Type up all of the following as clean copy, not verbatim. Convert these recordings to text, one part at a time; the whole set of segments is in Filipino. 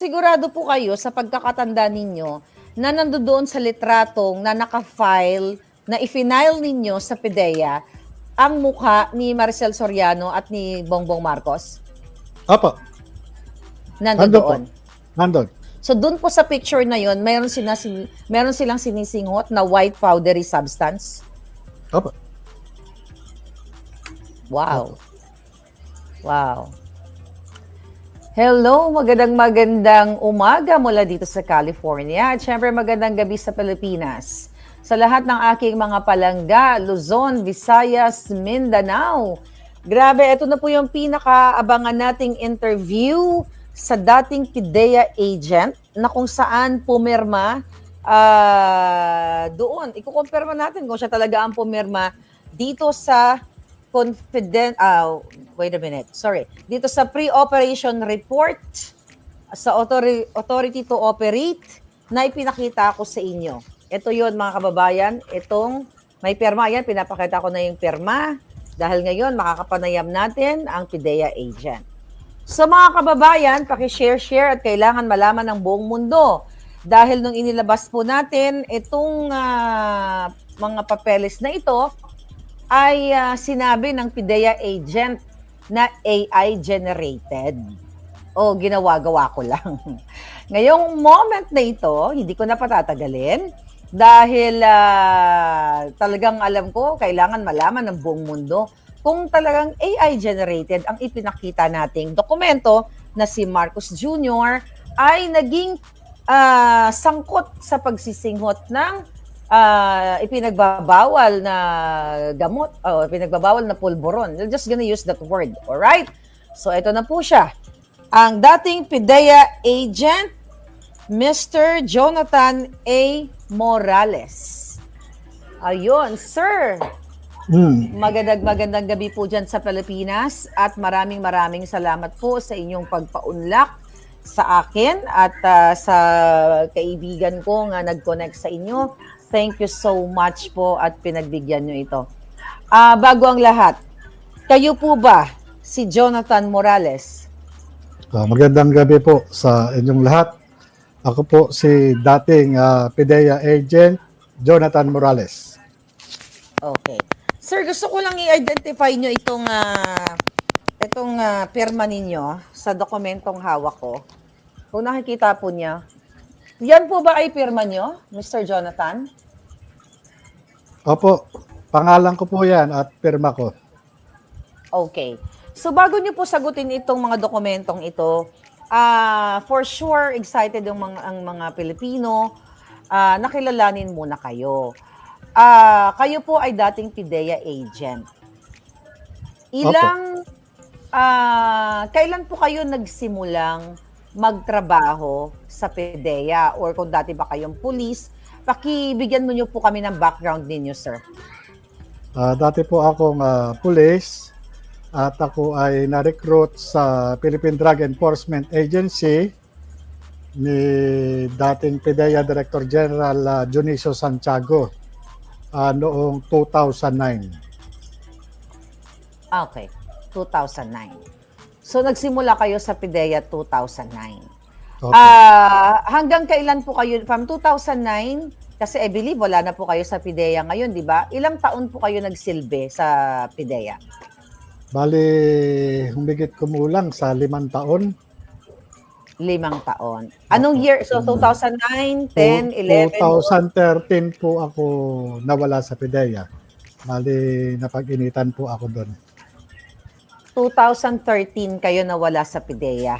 Sigurado po kayo sa pagkakatanda ninyo na nandoon sa litratong na naka-file, na i-file ninyo sa PIDEA ang mukha ni Maricel Soriano at ni Bongbong Marcos? Opo, nandun po. Nandoon. Nandun. So doon po sa picture na yon, meron silang sinisinghot na white powdery substance. Opo. Wow. Wow. Hello, magandang umaga mula dito sa California. At syempre magandang gabi sa Pilipinas. Sa lahat ng aking mga palangga, Luzon, Visayas, Mindanao. Grabe, ito na po yung pinakaabangan nating interview sa dating PIDEA agent na kung saan pumirma doon. Ikukumpirma natin kung siya talaga ang pumirma dito sa dito sa pre-operation report sa authority to operate na ipinakita ko sa inyo. Ito yon mga kababayan, itong may pirma yan, pinapakita ko na yung pirma dahil ngayon makakapanayam natin ang PIDEA agent. So mga kababayan, paki-share at kailangan malaman ng buong mundo dahil nung inilabas po natin itong mga papeles na ito, ay sinabi ng PIDEA agent na AI generated. O ginawa-gawa ko lang. Ngayong moment na ito, hindi ko na patatagalin dahil talagang alam ko, kailangan malaman ng buong mundo kung talagang AI generated ang ipinakita nating dokumento na si Marcos Jr. ay naging sangkot sa pagsisinghot ng ipinagbabawal na gamot o ipinagbabawal na pulburon. We're just gonna use that word. Alright? So, ito na po siya. Ang dating PIDEA agent, Mr. Jonathan A. Morales. Ayun, sir. Magandang gabi po dyan sa Pilipinas at maraming salamat po sa inyong pagpaunlak sa akin at sa kaibigan ko nga nag-connect sa inyo. Thank you so much po at pinagbigyan nyo ito. Bago ang lahat, kayo po ba si Jonathan Morales? Magandang gabi po sa inyong lahat. Ako po si dating PIDEA agent, Jonathan Morales. Okay. Sir, gusto ko lang i-identify nyo itong pirma ninyo sa dokumentong hawak ko. Kung nakikita po niya, yan po ba ay pirma nyo, Mr. Jonathan? Opo, pangalan ko po yan at pirma ko. Okay. So bago nyo po sagutin itong mga dokumentong ito, for sure excited ang mga Pilipino, nakilalanin muna kayo. Kayo po ay dating PIDEA agent. Kailan po kayo nagsimulang magtrabaho sa PIDEA or kung dati ba kayong pulis, pakibigyan mo niyo po kami ng background ninyo, sir. Dati po akong pulis at ako ay na-recruit sa Philippine Drug Enforcement Agency ni dating PIDEA Director General Junicio Santiago noong 2009. Okay, 2009. So, nagsimula kayo sa PIDEA 2009. Okay. Hanggang kailan po kayo, from 2009, kasi I believe wala na po kayo sa PIDEA ngayon, di ba? Ilang taon po kayo nagsilbi sa PIDEA? Bali, humigit kumulang sa 5 taon. 5 taon. Anong year? So, 2009, 10, 11? 2013 po ako nawala sa PIDEA. Bali, napag-initan po ako doon. 2013 kayo nawala sa PIDEA.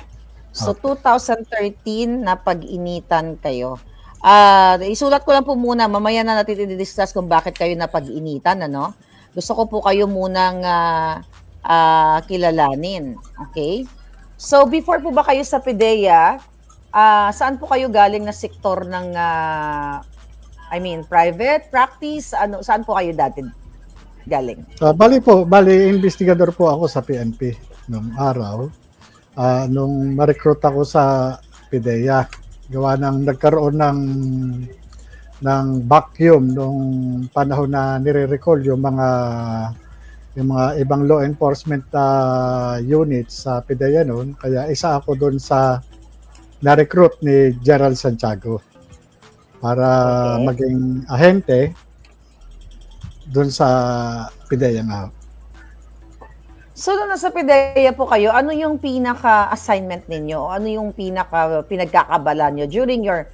So, 2013 na pag-initan kayo. Isulat ko lang po muna, mamaya na natin i-discuss kung bakit kayo napag-initan, ano? Gusto ko po kayo munang kilalanin. Okay? So, before po ba kayo sa PIDEA, saan po kayo galing na sektor ng, private practice? Saan po kayo dati galing? Bali, investigador po ako sa PNP nung araw. Nung ma-recruit ako sa PIDEA, gawa ng nagkaroon ng vacuum nung panahon na nire-recall yung mga ibang law enforcement units sa PIDEA noon. Kaya isa ako doon sa na-recruit ni Gerald Santiago para Okay. maging ahente doon sa PIDEA nga. So, nung nasa PIDEA po kayo, ano yung pinaka-assignment ninyo? O ano yung pinagkakabalan nyo during your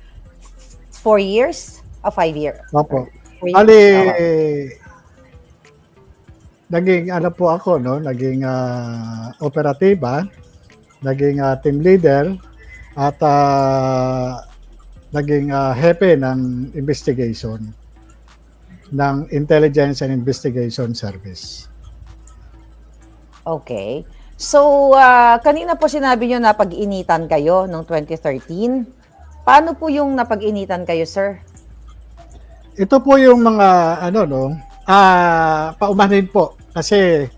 4 years? O 5 years? Opo. 4 years? Ali, Okay. naging ano po ako, no? Naging operatiba, naging team leader, at naging hepe ng investigation ng Intelligence and Investigation Service. Okay. So, kanina po sinabi nyo na pag-initan kayo noong 2013. Paano po yung napag-initan kayo, sir? Ito po yung mga ano no, paumanhin po kasi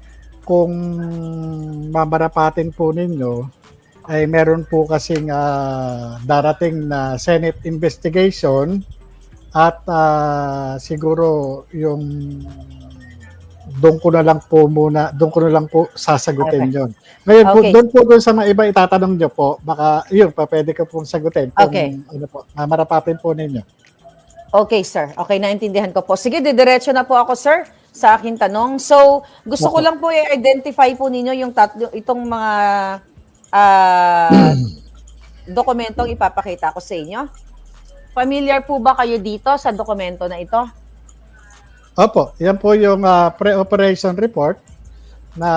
kung mamarapatin po ninyo ay meron po kasing darating na Senate investigation at siguro yung doon ko na lang po sasagutin Okay. yon. Ngayon po, Okay. doon sa mga iba itatanong nyo po, baka yun, pwede ko pong sagutin kung Okay. ano po, mamarapatin po ninyo. Okay, sir. Okay, naintindihan ko po. Sige, didiretso na po ako, sir, sa aking tanong. So, gusto ko Opo. lang po i-identify po ninyo yung itong mga dokumentong ipapakita ko sa inyo. Familiar po ba kayo dito sa dokumento na ito? Opo, yan po yung pre-operation report na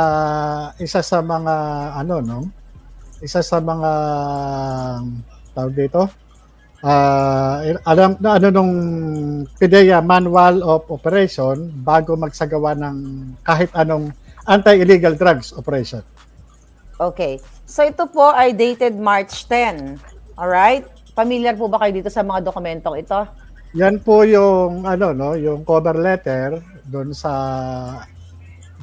isa sa mga isa sa mga tawag dito. Alam na nung PIDEA Manual of Operation bago magsagawa ng kahit anong anti-illegal drugs operation. Okay. So, ito po ay dated March 10. Alright? Familiar po ba kayo dito sa mga dokumentong ito? Yan po yung yung cover letter doon sa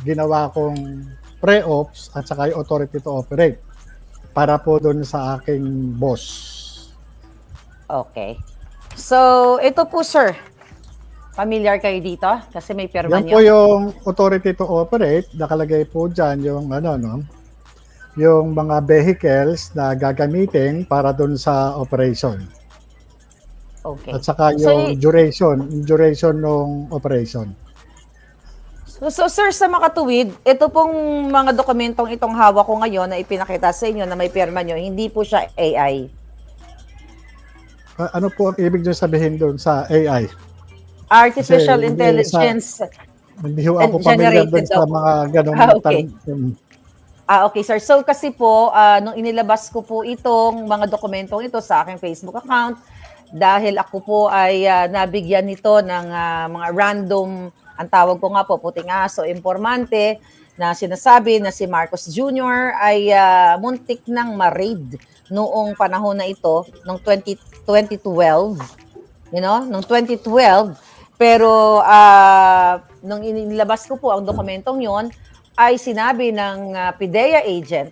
ginawa kong pre-ops at saka yung authority to operate para po doon sa aking boss. Okay. So, ito po, sir. Familiar kayo dito? Kasi may pirma Yan po nyo. yung authority to operate, nakalagay po dyan yung yung mga vehicles na gagamitin para doon sa operation. Okay. At saka So, yung duration ng operation. So, sir, sa makatuwid, ito pong mga dokumentong itong hawak ko ngayon na ipinakita sa inyo na may pirma nyo, hindi po siya AI. Ano po ang ibig nyo sabihin doon sa AI? Artificial Kasi Intelligence. Hindi ho ako familiar doon sa mga ganong Okay. Okay, sir. So, kasi po, nung inilabas ko po itong mga dokumentong ito sa aking Facebook account, dahil ako po ay nabigyan nito ng mga random, ang tawag ko nga po, puting aso, informante, na sinasabi na si Marcos Jr. ay muntik nang ma-raid noong panahon na ito, noong 2012, noong 2012. Pero nung inilabas ko po ang dokumentong yon, ay sinabi ng PIDEA agent,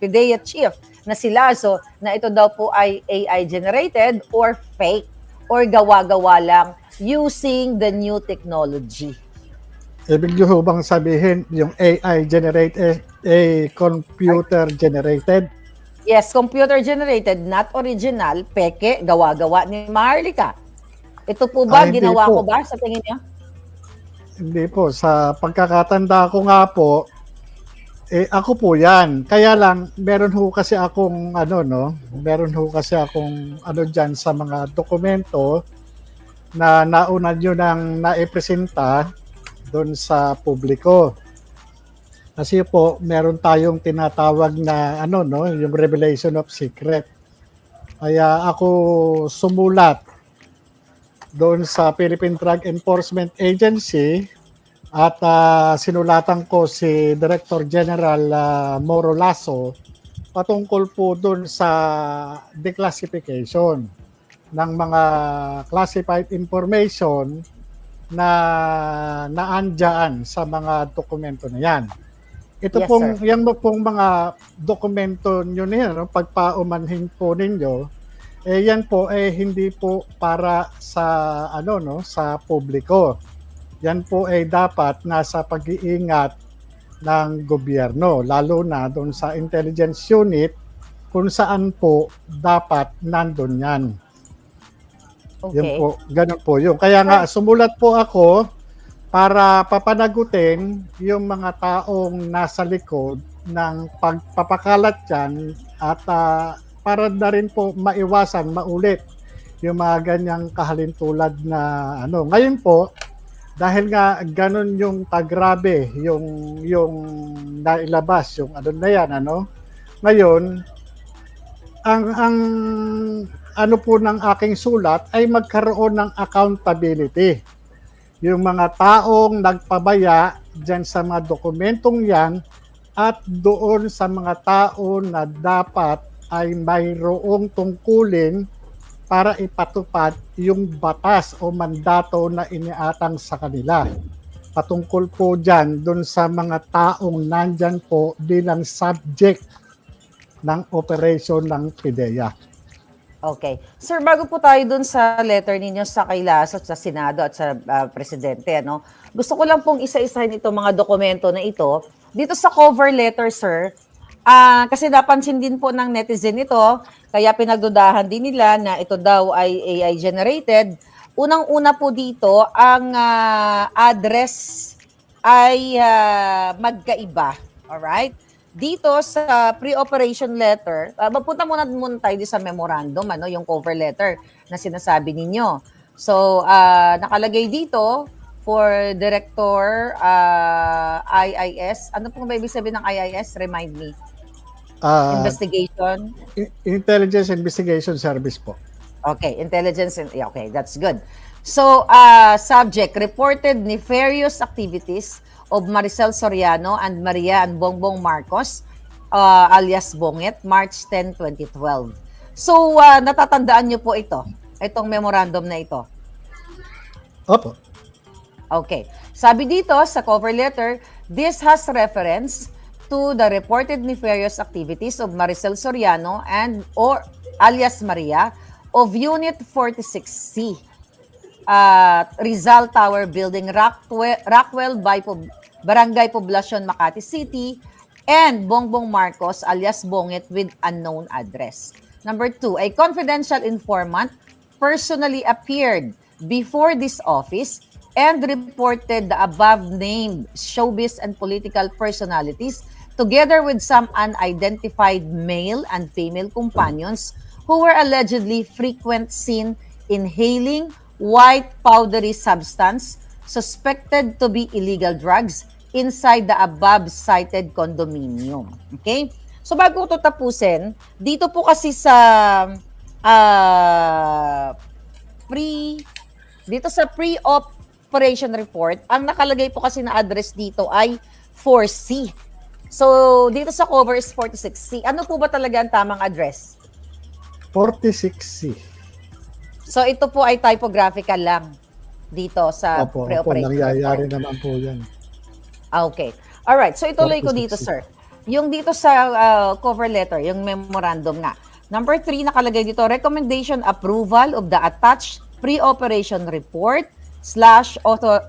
PIDEA chief na si Lazo na ito daw po ay AI generated or fake or gawa-gawa lang using the new technology. Ibig nyo bang sabihin yung AI generated, computer generated? Yes, computer generated, not original, peke, gawa-gawa ni Maharlika. Ito po ba, Hindi ginawa po. ko ba sa tingin niyo? Hindi po. Sa pagkakatanda ko nga po, ako po yan. Kaya lang, meron ho kasi akong dyan sa mga dokumento na nauna nyo nang naipresenta doon sa publiko. Kasi po, meron tayong tinatawag na yung revelation of secret. Kaya ako sumulat doon sa Philippine Drug Enforcement Agency at sinulatan ko si Director General Moro Lasso patungkol po doon sa declassification ng mga classified information na naandyan sa mga dokumento na yan. Ito Yes, pong, sir. yan pong mga dokumento nyo na yan, pagpaumanhin po ninyo, yan po hindi po para sa sa publiko. Yan po ay dapat nasa pag-iingat ng gobyerno, lalo na doon sa intelligence unit kung saan po dapat nandun yan. Yun Okay. po, ganun po yun. Kaya nga, sumulat po ako para papanagutin yung mga taong nasa likod ng pagpapakalat yan at para na rin po maiwasan, maulit yung mga ganyang kahalintulad na ano. Ngayon po, dahil nga ganun yung kagrabe, yung nailabas, yung ano na yan, ano. Ngayon, ang ano po ng aking sulat ay magkaroon ng accountability. Yung mga taong nagpabaya dyan sa mga dokumentong yan at doon sa mga tao na dapat ay mayroong tungkulin para ipatupad yung batas o mandato na iniatang sa kanila. Patungkol po dyan doon sa mga taong nandyan po bilang subject ng operation ng PIDEA. Okay. Sir, bago po tayo dun sa letter ninyo sa Kailasot, sa Senado at sa Presidente, ano, gusto ko lang pong isa-isahin itong mga dokumento na ito. Dito sa cover letter, sir, kasi napansin din po ng netizen ito, kaya pinagdudahan din nila na ito daw ay AI generated. Unang-una po dito, ang address ay magkaiba. Alright? Dito sa pre-operation letter, magpunta muna tayo sa memorandum, ano, yung cover letter na sinasabi ninyo. So, nakalagay dito for Director IIS. Ano pong ba ibig sabihin ng IIS? Remind me. Investigation. Intelligence Investigation Service po. Okay, intelligence. Okay, that's good. So, subject, reported nefarious activities of Maricel Soriano and Maria and Bongbong Marcos, alias Bonget, March 10, 2012. So, natatandaan niyo po itong memorandum na ito. Opo. Okay. Sabi dito sa cover letter, this has reference to the reported nefarious activities of Maricel Soriano and or alias Maria of Unit 46C. Rizal Tower Building, Rockwell Barangay Poblacion, Makati City, and Bongbong Marcos alias Bonget with unknown address. Number 2, a confidential informant personally appeared before this office and reported the above-named showbiz and political personalities together with some unidentified male and female companions who were allegedly frequent seen inhaling white powdery substance suspected to be illegal drugs inside the above-cited condominium. Okay? So bago ko ito tapusin, dito po kasi sa pre-operation report, ang nakalagay po kasi na address dito ay 4C. So dito sa cover is 46C. Ano po ba talaga ang tamang address? 46C. So ito po ay typographical lang dito sa pre-operation nangyayari report. naman po yan. Okay. Alright, so ituloy ko 46C. dito, sir. Yung dito sa cover letter, yung memorandum nga. Number 3, nakalagay dito, recommendation approval of the attached pre-operation report /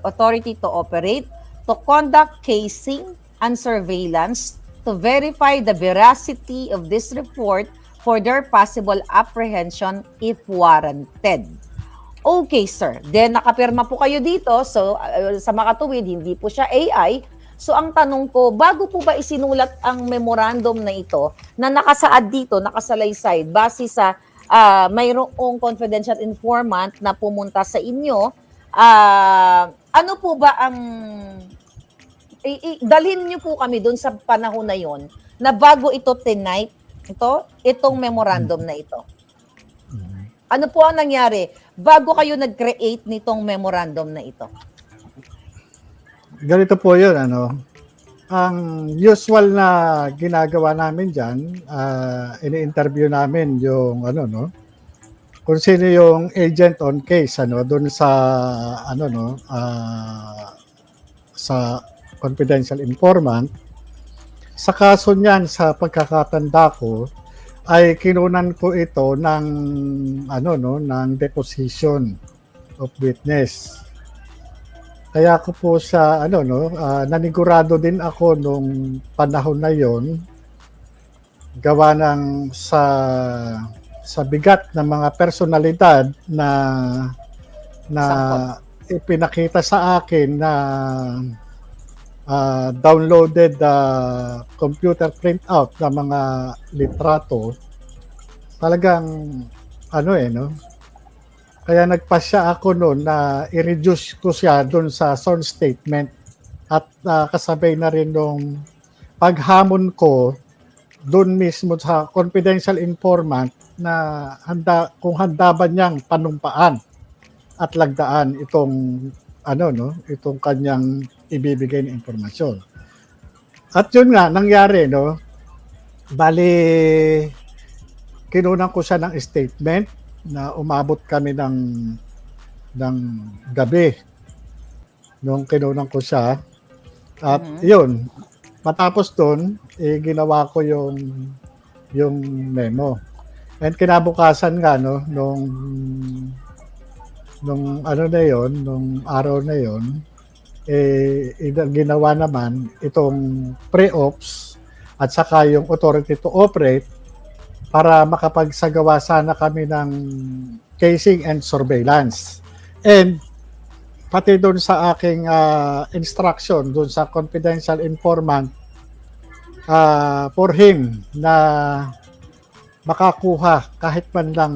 authority to operate to conduct casing and surveillance to verify the veracity of this report for their possible apprehension if warranted. Okay, sir. Then, nakapirma po kayo dito. So, sa makatuwid, hindi po siya AI. So, ang tanong ko, bago po ba isinulat ang memorandum na ito na nakasaad dito, nakasalaysay, base sa mayroong confidential informant na pumunta sa inyo, ano po ba ang... dalhin niyo po kami doon sa panahon na yon na bago ito tinipe, itong memorandum na ito. Ano po ang nangyari bago kayo nag-create nitong memorandum na ito? Ganito po yun, ano. Ang usual na ginagawa namin dyan, ini-interview namin yung, kung sino yung agent on case, doon sa, sa confidential informant. Sa kaso niyan, sa pagkakatanda ko, ay kinunan ko ito ng ng deposition of witness. Kaya ko po sa nanigurado din ako nung panahon na yon gawa ng sa bigat ng mga personalidad na Sangkot. ipinakita sa akin na downloaded computer printout ng mga litrato, talagang ano no, kaya nagpasya ako noon na i-reduce ko siya doon sa sworn statement at kasabay na rin nung paghamon ko doon mismo sa confidential informant na kung handa ba niyang panumpaan at lagdaan itong kanyang ibibigay na impormasyon. At yun nga nangyari, no. Bali kinunan ko siya ng statement na umabot kami ng gabi nung kinunan ko siya. At yun, matapos doon, ginawa ko yung memo. And kinabukasan nga, no, nung araw na yon, ginawa naman itong pre-ops at saka yung authority to operate para makapagsagawa sana kami ng casing and surveillance. And pati doon sa aking instruction, doon sa confidential informant, for him na makakuha kahit man lang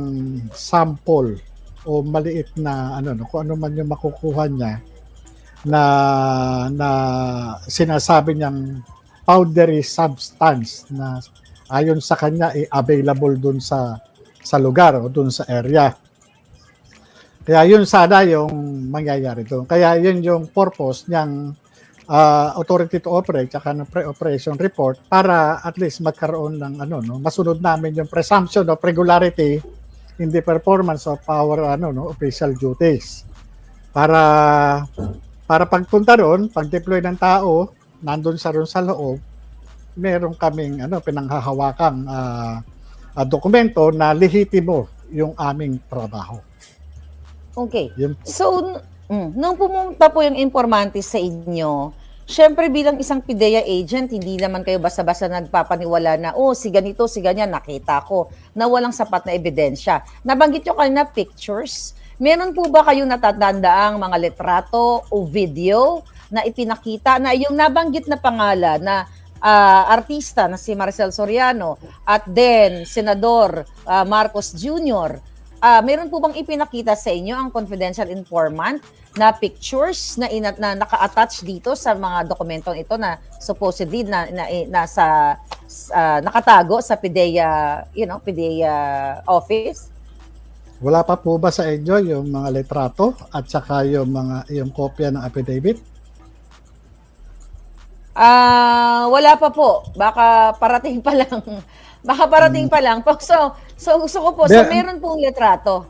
sample o maliit na kung ano man yung makukuha niya na sinasabi niyang powdery substance na ayon sa kanya available dun sa lugar o dun sa area. Kaya yun sana yung mangyayari doon. Kaya yun yung purpose niyang authority to operate at ng pre-operation report para at least magkaroon ng masunod namin yung presumption of regularity in the performance of our official duties. Para pagpunta doon, pag-deploy ng tao, nandun sa loob, meron kaming pinanghahawakang dokumento na lehitimo yung aming trabaho. Okay. So, nung pumunta po yung informante sa inyo, syempre bilang isang PIDEA agent, hindi naman kayo basta-basta nagpapaniwala na, si ganito, si ganyan, nakita ko, na walang sapat na ebidensya. Nabanggit nyo kanina pictures. Meron po ba kayong natatandaang mga litrato o video na ipinakita na yung nabanggit na pangalan na artista na si Maricel Soriano at then Senador Marcos Jr., meron po bang ipinakita sa inyo ang confidential informant na pictures na naka-attach dito sa mga dokumentong ito na supposedly nasa nakatago sa PIDEA, PIDEA office? Wala pa po ba sa inyo yung mga litrato at saka yung kopya ng affidavit? Wala pa po. Baka parating pa lang. So gusto ko po, meron pong litrato.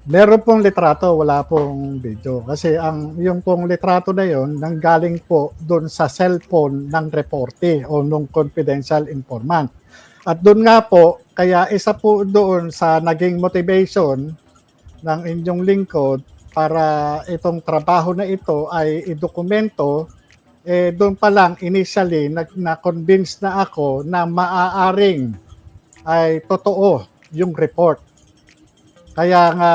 Meron pong litrato, wala pong video. Kasi yung pong litrato na yon nanggaling po doon sa cellphone ng reporte o nung confidential informant. At doon nga po, kaya isa po doon sa naging motivation ng inyong lingkod para itong trabaho na ito ay idokumento, doon pa lang initially na-convince na ako na maaaring ay totoo yung report. Kaya nga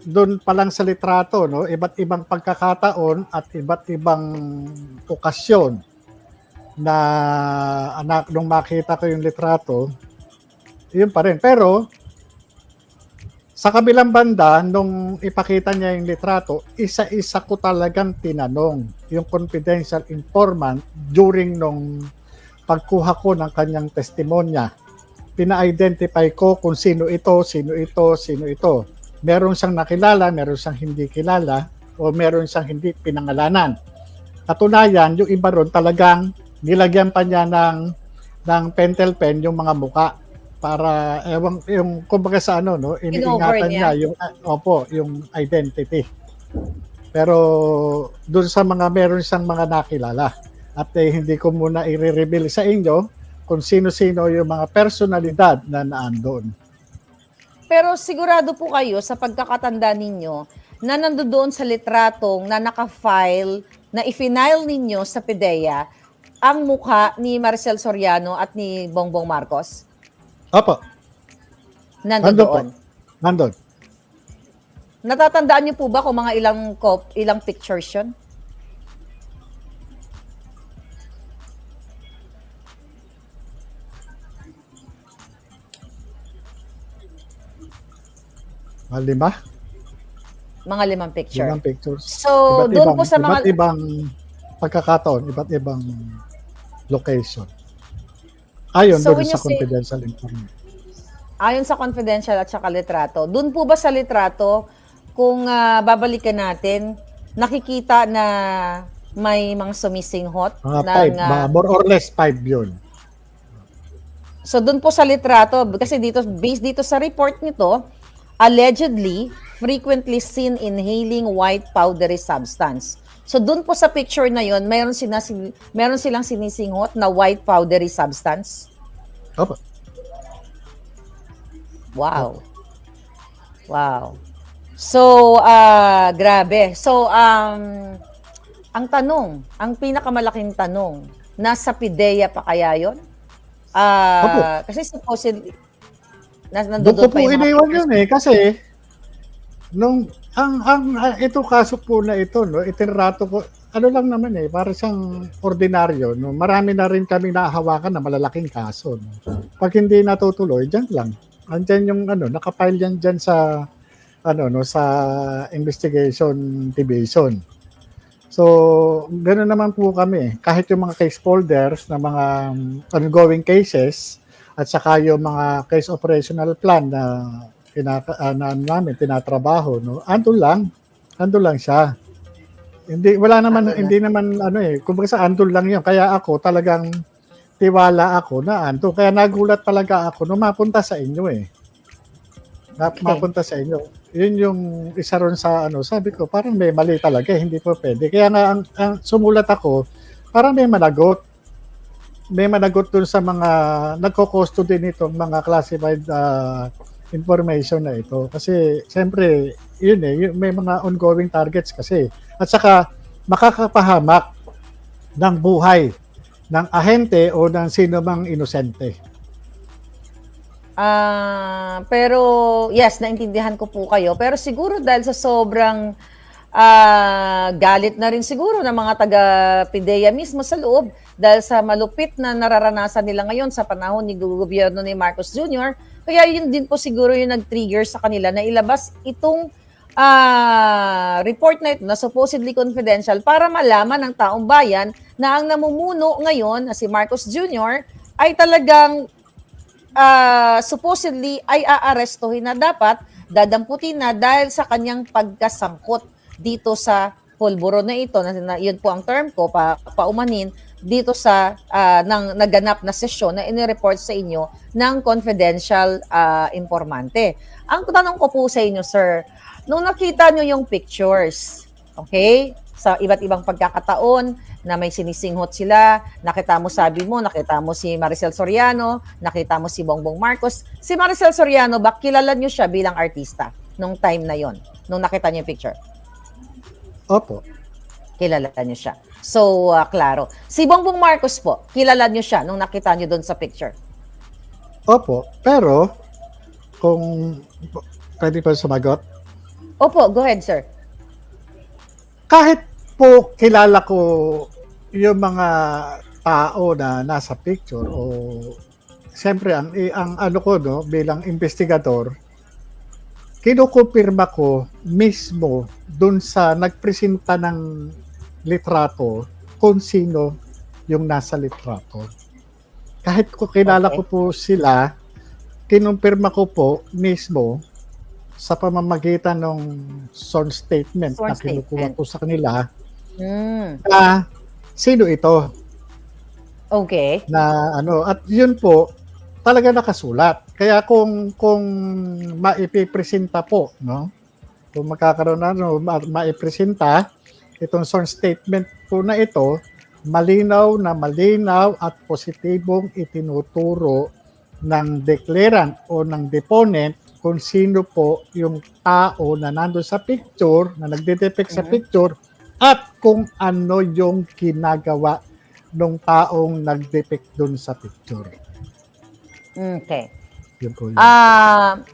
doon pa lang sa litrato, iba't ibang pagkakataon at iba't ibang okasyon na nung makita ko yung litrato, yun pa rin. Pero sa kabilang banda, nung ipakita niya yung litrato, isa-isa ko talagang tinanong yung confidential informant during nung pagkuha ko ng kanyang testimonya. Pina-identify ko kung sino ito. Meron siyang nakilala, meron siyang hindi kilala, o meron siyang hindi pinangalanan. Katunayan, yung iba ron talagang nilagyan pa niya ng pentel pen yung mga muka para yung kumbaga sa iniingatan niya yung identity. Pero doon sa meron siyang mga nakilala at hindi ko muna i-reveal sa inyo kung sino-sino yung mga personalidad na naandun. Pero sigurado po kayo sa pagkakatanda ninyo na nandoon sa litratong na naka-file, na i-file ninyo sa PIDEA ang mukha ni Maricel Soriano at ni Bongbong Marcos? Opo, Nandoon. nandun. Natatandaan niyo po ba kung mga ilang pictures yun? Lima? Mga 5 picture. Limang pictures. So, doon po sa Iba't mga ibang pagkakataon, iba't ibang location. Ayon So, doon when sa you say, confidential information. ayon sa confidential at saka litrato, doon po ba sa litrato, kung babalikan natin, nakikita na may mga sumisinghot Mga ng 5, more or less 5 yun. so doon po sa litrato kasi dito based dito sa report nito, allegedly frequently seen inhaling white powdery substance. So doon po sa picture na yon, meron silang sinisinghot na white powdery substance. Opo. Wow. Wow. So, grabe. So, ang pinakamalaking tanong, nasa PIDEA pa kaya yun? Opo. Kasi supposedly, Doon nandoon ko po pa yung mga iniwan pictures. yun kasi nung ito kaso po na ito, no, itinrato ko, ano lang naman para siyang ordinaryo, no. Marami na rin kami nahahawakan na malalaking kaso, no. Pag hindi natutuloy, diyan lang. Andiyan yung nakapile yan diyan sa sa investigation division. So, ganoon naman po kami. Kahit yung mga case folders na mga ongoing cases at saka yung mga case operational plan na namin tinatrabaho, no. Andun lang siya. Hindi naman kumbaga sa andun lang 'yon. Kaya ako talagang tiwala ako na andun. Kaya nagulat talaga ako nung mapunta sa inyo mapunta sa inyo. Yun yung isa ron sa sabi ko parang may mali talaga, hindi po pwede. Kaya nga ang sumulat ako, parang may managot. May managot dun sa mga nagko-custody nitong mga classified information na ito. Kasi siyempre, yun may mga ongoing targets kasi. At saka makakapahamak ng buhay ng ahente o ng sino mang inosente. Pero yes, naintindihan ko po kayo. Pero siguro dahil sa sobrang galit na rin siguro ng mga taga-PIDEA mismo sa loob dahil sa malupit na nararanasan nila ngayon sa panahon ni gobyerno ni Marcos Jr. Kaya yun din po siguro yung nag-trigger sa kanila na ilabas itong report na ito na supposedly confidential para malaman ng taong bayan na ang namumuno ngayon na si Marcos Jr. ay talagang supposedly ay aarestuhin na dapat, dadamputin na dahil sa kanyang pagkasangkot dito sa pulburo na ito, na yun po ang term ko, paumanin, dito sa naganap na sesyon na inireport sa inyo ng confidential informante. Ang tanong ko po sa inyo, sir, nung nakita nyo yung pictures, okay, sa iba't ibang pagkakataon na may sinisinghot sila, nakita mo si Maricel Soriano, nakita mo si Bongbong Marcos. Si Maricel Soriano, ba kilala nyo siya bilang artista nung time na yon, nung nakita nyo yung picture? Opo. Kilala nyo siya. So, klaro. Si Bongbong Marcos po, kilala nyo siya nung nakita nyo doon sa picture? Opo. Pero, kung pwede pa sumagot? Opo, go ahead, sir. Kahit po kilala ko yung mga tao na nasa picture o siyempre ang ano ko bilang investigador, kinukumpirma ko mismo dun sa nagpresenta ng litrato kung sino yung nasa litrato. Kahit ko kilala ko po sila, kinumpirma ko po mismo sa pamamagitan ng sworn statement na kinukuha ko sa kanila na sino ito. Okay. Na at yun po talaga nakasulat. Kaya kung maipipresenta po, kung magkakaroon maipresenta itong sworn statement po na ito, malinaw at positibong itinuturo ng declarant o ng deponent kung sino po yung tao na nando sa picture, na nagde-depict sa picture, at kung ano yung ginagawa ng taong nag-depict dun sa picture. Okay. Yun po yun.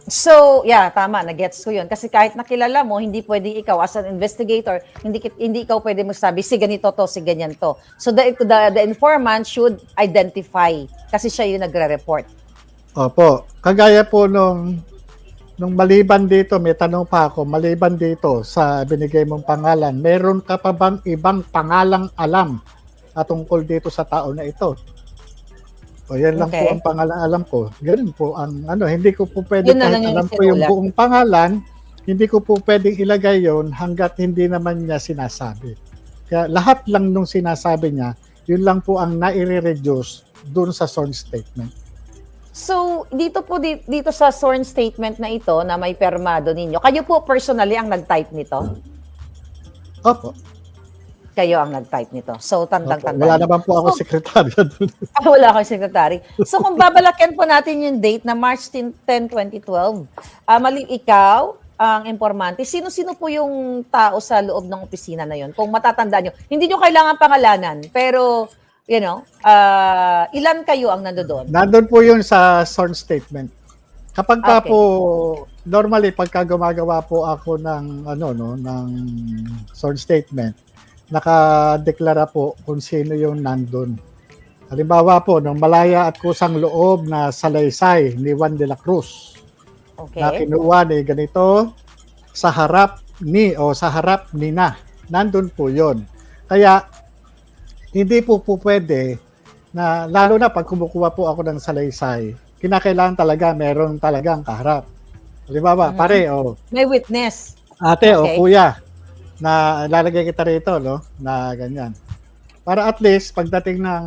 So, yeah, tama, na-gets ko yun. Kasi kahit nakilala mo, hindi pwedeng ikaw, as an investigator, hindi ikaw pwede magsabi, si ganito to, si ganyan to. So, the informant should identify kasi siya yung nagre-report. Opo. Kagaya po nung maliban dito, may tanong pa ako, maliban dito sa binigay mong pangalan, meron ka pa bang ibang pangalang alam at tungkol dito sa tao na ito? O yan lang po Okay. ang pangalan alam ko. Ganun po ang hindi ko po pwede Yun na lang kahit yung alam ko yung isinulat. buong pangalan, hindi ko po pwedeng ilagay yon hanggat hindi naman niya sinasabi. Kaya lahat lang nung sinasabi niya, yun lang po ang nai-reduce dun sa sworn statement. So, dito sa sworn statement na ito na may permado ninyo, kayo po personally ang nag-type nito? Opo. Kayo ang nag-type nito. So, Opo. tandang-tanda Wala niyo. naman po ako sekretaryo dun. Wala kang secretary. So, kung babalakan po natin yung date na March 10, 2012, mali ikaw, ang informante, sino-sino po yung tao sa loob ng opisina na yun? Kung matatandaan nyo. Hindi nyo kailangan pangalanan, pero, ilan kayo ang nandoon? Nandun po yun sa sworn statement. Kapag ka Okay. po, normally, pagka gumagawa po ako ng, ng sworn statement, nakadeklara po kung sino yung nandun. Halimbawa po, ng Malaya at Kusang Loob na salaysay ni Juan de la Cruz. Okay. Na kinuha ni ganito sa harap ni na. Nandun po yon. Kaya, hindi po pwede na, lalo na pag kumukuha po ako ng salaysay, kinakailangan talaga meron talagang kaharap. Halimbawa, pare, May witness. ate, Okay. kuya, na lalagay kita rito, no, na ganyan. Para at least pagdating ng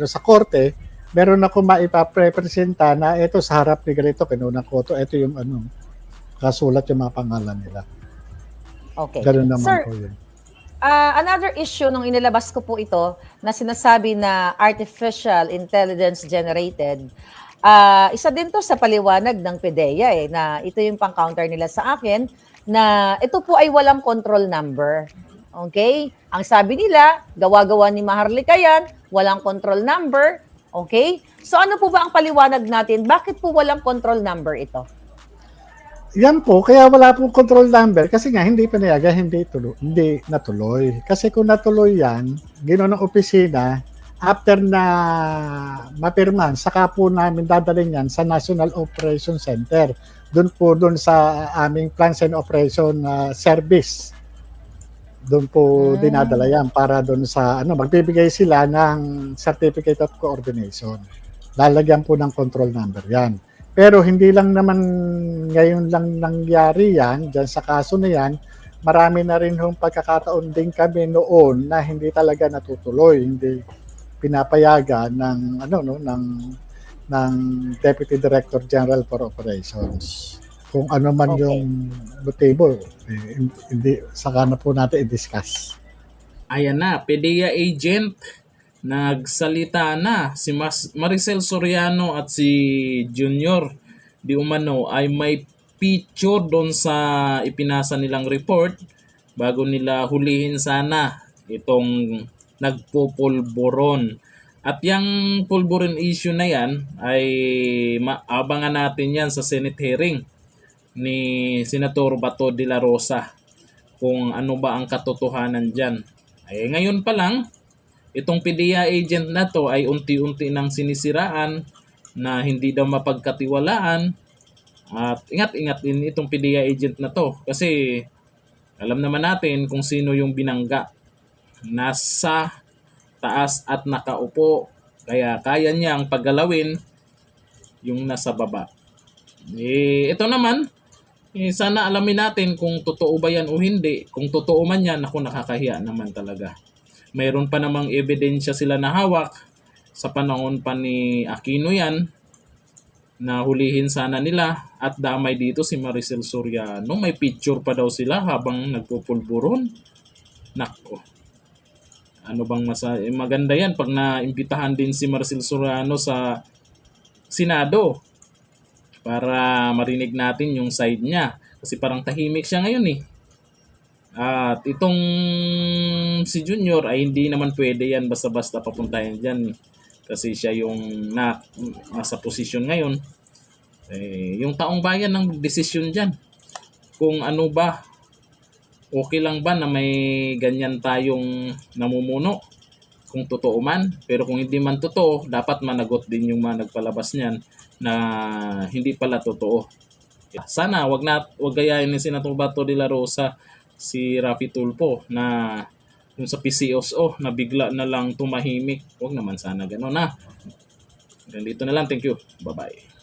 sa korte, meron ako maipapresenta na ito sa harap ni ganito kinunang ko to, ito yung kasulat yung mga pangalan nila. Okay. Ganun naman Sir, po yun. another issue nung inilabas ko po ito na sinasabi na artificial intelligence generated, isa din to sa paliwanag ng PDEA na ito yung pang-counter nila sa akin na ito po ay walang control number. Okay? Ang sabi nila, gawa-gawa ni Maharlika yan, walang control number. Okay? So ano po ba ang paliwanag natin? Bakit po walang control number ito? Yan po, kaya wala pong control number kasi nga hindi pinayagan, hindi natuloy. Kasi kung natuloy yan, ginawa ng opisina, after na mapirman, saka po namin dadalhin yan sa National Operation Center. Doon sa aming Plans and Operation Service. Doon po dinadala yan para doon sa, magbibigay sila ng Certificate of Coordination. Lalagyan po ng control number yan. Pero hindi lang naman ngayon lang nangyari yan, dyan sa kaso na yan, marami na rin yung pagkakataon din kami noon na hindi talaga natutuloy, hindi pinapayagan ng Deputy Director General for Operations. Kung ano man yung motibo, hindi saka na po natin i-discuss. Ayan na, PDEA agent, nagsalita na si Maricel Soriano at si Junior Di Umano ay may picture doon sa ipinasa nilang report bago nila hulihin sana itong nagpupulburon. At yung pulburon issue na yan ay maabangan natin yan sa Senate hearing ni Senator Bato de la Rosa kung ano ba ang katotohanan dyan. Ay ngayon pa lang, itong PDEA agent na to ay unti-unti nang sinisiraan na hindi daw mapagkatiwalaan. At ingat-ingat din itong PDEA agent na to kasi alam naman natin kung sino yung binangga. Nasa taas at nakaupo, kaya kaya niyang paggalawin yung nasa baba. Ito naman, sana alamin natin kung totoo ba yan o hindi. Kung totoo man yan, ako nakakahiya naman talaga. Mayroon pa namang ebidensya sila na hawak sa panahon pa ni Aquino yan na hulihin sana nila at damay dito si Maricel Soriano. May picture pa daw sila habang nagpupulburon. Nako. Ano bang maganda yan pag naimbitahan din si Maricel Soriano sa Senado para marinig natin yung side niya. Kasi parang tahimik siya ngayon eh. At itong si Junior ay hindi naman pwede yan basta-basta papuntahin dyan. kasi siya yung nasa posisyon ngayon. Yung taong bayan ng desisyon dyan. Kung ano ba, okay lang ba na may ganyan tayong namumuno? Kung totoo man. Pero kung hindi man totoo, dapat managot din yung mga nagpalabas niyan na hindi pala totoo. Sana wag gayahin ni Senator Bato de la Rosa si Raffy Tulfo na yung sa PCSO na bigla na lang tumahimik. Huwag naman sana gano'n na. Hanggang dito na lang. Thank you. Bye-bye.